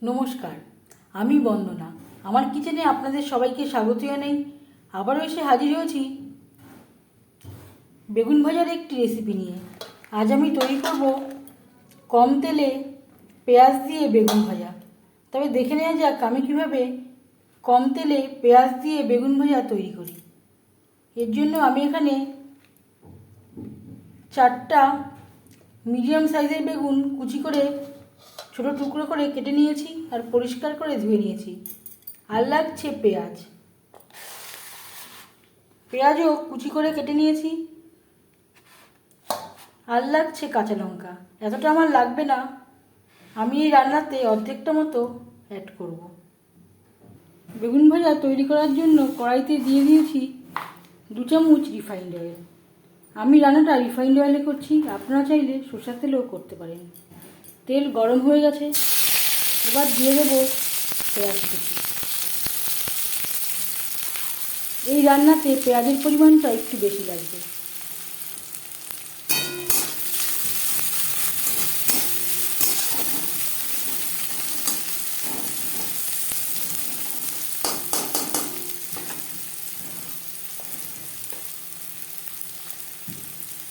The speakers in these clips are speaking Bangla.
নমস্কার, আমি বন্দনা। আমার কিচেনে আপনাদের সবাইকে স্বাগত জানাই। আবারও এসে হাজির হয়েছি বেগুন ভাজার একটি রেসিপি নিয়ে। আজ আমি তৈরি করব কম তেলে পেঁয়াজ দিয়ে বেগুন ভাজা। তবে দেখে নেওয়া যাক আমি কীভাবে কম তেলে পেঁয়াজ দিয়ে বেগুন ভাজা তৈরি করি। এর জন্য আমি এখানে 4টা মিডিয়াম সাইজের বেগুন কুচি করে ছোটো টুকরো করে কেটে নিয়েছি আর পরিষ্কার করে ধুয়ে নিয়েছি। আর লাগছে পেঁয়াজও কুচি করে কেটে নিয়েছি। আর লাগছে কাঁচা লঙ্কা। এতটা আমার লাগবে না, আমি এই রান্নাতে অর্ধেকটা মতো অ্যাড করব। বেগুন ভাজা তৈরি করার জন্য কড়াইতে দিয়ে দিয়েছি 2 চামচ রিফাইন্ড অয়েল। আমি রান্নাটা রিফাইন্ড অয়েলে করছি, আপনারা চাইলে সরষের তেলেও করতে পারেন। তেল গরম হয়ে গেছে, এবার দিয়ে দেবো পেঁয়াজ কুচি। এই রান্নাতে পেঁয়াজের পরিমাণটা একটু বেশি লাগবে।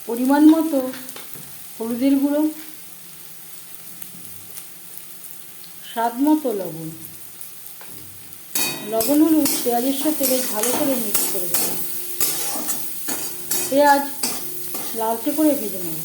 পরিমাণ মতো হলুদের গুঁড়ো, স্বাদ মতো লবণ। লবণ হলুদ পেঁয়াজের সাথে বেশ ভালো করে মিক্স করে দেবো। পেঁয়াজ লালচে করে ভেজে নেব।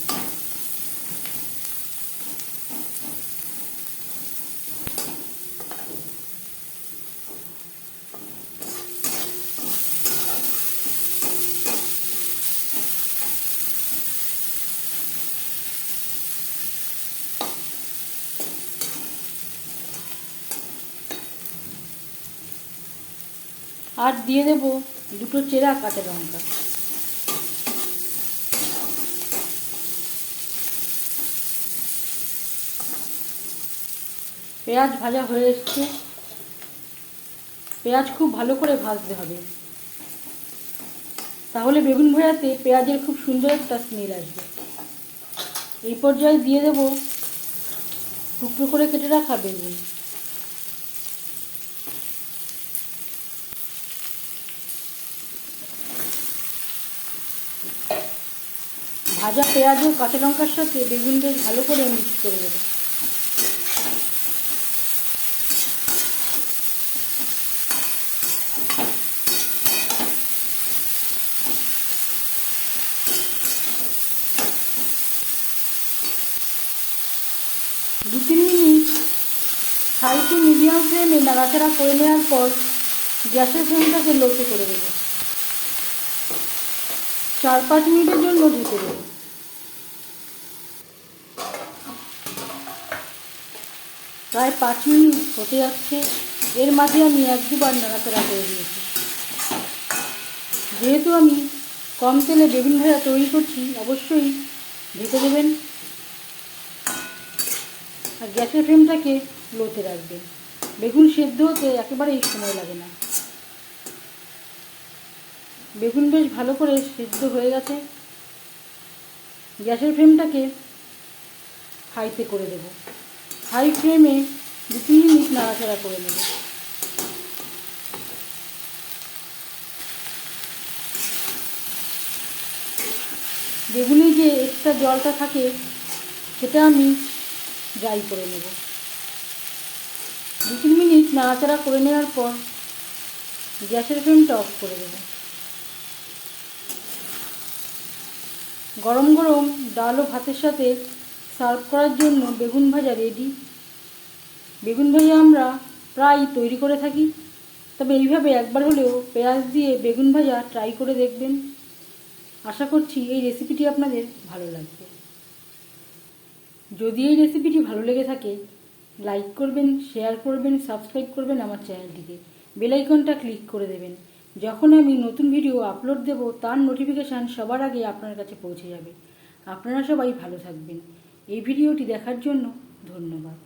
আর দিয়ে দেব 2টো চেরা কাঁচা লঙ্কা। পেঁয়াজ ভাজা হয়ে এসছে। পেঁয়াজ খুব ভালো করে ভাজতে হবে, তাহলে বেগুন ভাজাতে পেঁয়াজের খুব সুন্দর একটা স্মেল আসবে। এই পর্যায়ে দিয়ে দেব টুকরো করে কেটে রাখা বেগুন। ভাজা পেঁয়াজ ও কাঁচা লঙ্কার সাথে বেগুন বেশ ভালো করে মিক্স করে দেবো। দু 3 মিনিট হাই টু মিডিয়াম ফ্লেমে নাড়াচাড়া করে নেওয়ার পর গ্যাসের ফ্লেমটাকে লোতে করে দেবো। 4-5 মিনিটের জন্য ঢেকে দেবো। প্রায় 5 মিনিট হতে যাচ্ছে। এর মাঝে আমি 1-2 বার নাড়াচাড়া করে দিয়েছি। যেহেতু আমি কম তেলে বেগুন ভাজা তৈরি করছি, অবশ্যই ঢেকে দেবেন আর গ্যাসের ফ্লেমটাকে লোতে রাখবেন। বেগুন সেদ্ধ হতে একেবারেই সময় লাগে না। বেগুন বেশ ভালো করে সেদ্ধ হয়ে গেছে। গ্যাসের ফ্লেমটাকে হাইতে করে দেব। হাই ফ্লেমে 2-3 মিনিট নাড়াচাড়া করে নেব। বেগুনে যে এক্সট্রা জলটা থাকে সেটা আমি ড্রাই করে নেব। 2-3 মিনিট নাড়াচাড়া করে নেওয়ার পর গ্যাসের ফ্লেমটা অফ করে দেব। গরম গরম ডাল ও ভাতের সাথে সার্ভ করার জন্য বেগুন ভাজা রেডি। বেগুন ভাজা আমরা প্রায় তৈরি করে থাকি, তবে এইভাবে একবার হলেও পেঁয়াজ দিয়ে বেগুন ভাজা ট্রাই করে দেখবেন। আশা করছি এই রেসিপিটি আপনাদের ভালো লাগবে। যদি এই রেসিপিটি ভালো লেগে থাকে লাইক করবেন, শেয়ার করবেন, সাবস্ক্রাইব করবেন আমার চ্যানেলটিকে। বেল আইকনটা ক্লিক করে দেবেন। যখন আমি নতুন ভিডিও আপলোড দেব তার নোটিফিকেশান সবার আগে আপনার কাছে পৌঁছে যাবে। আপনারা সবাই ভালো থাকবেন। এই ভিডিওটি দেখার জন্য ধন্যবাদ।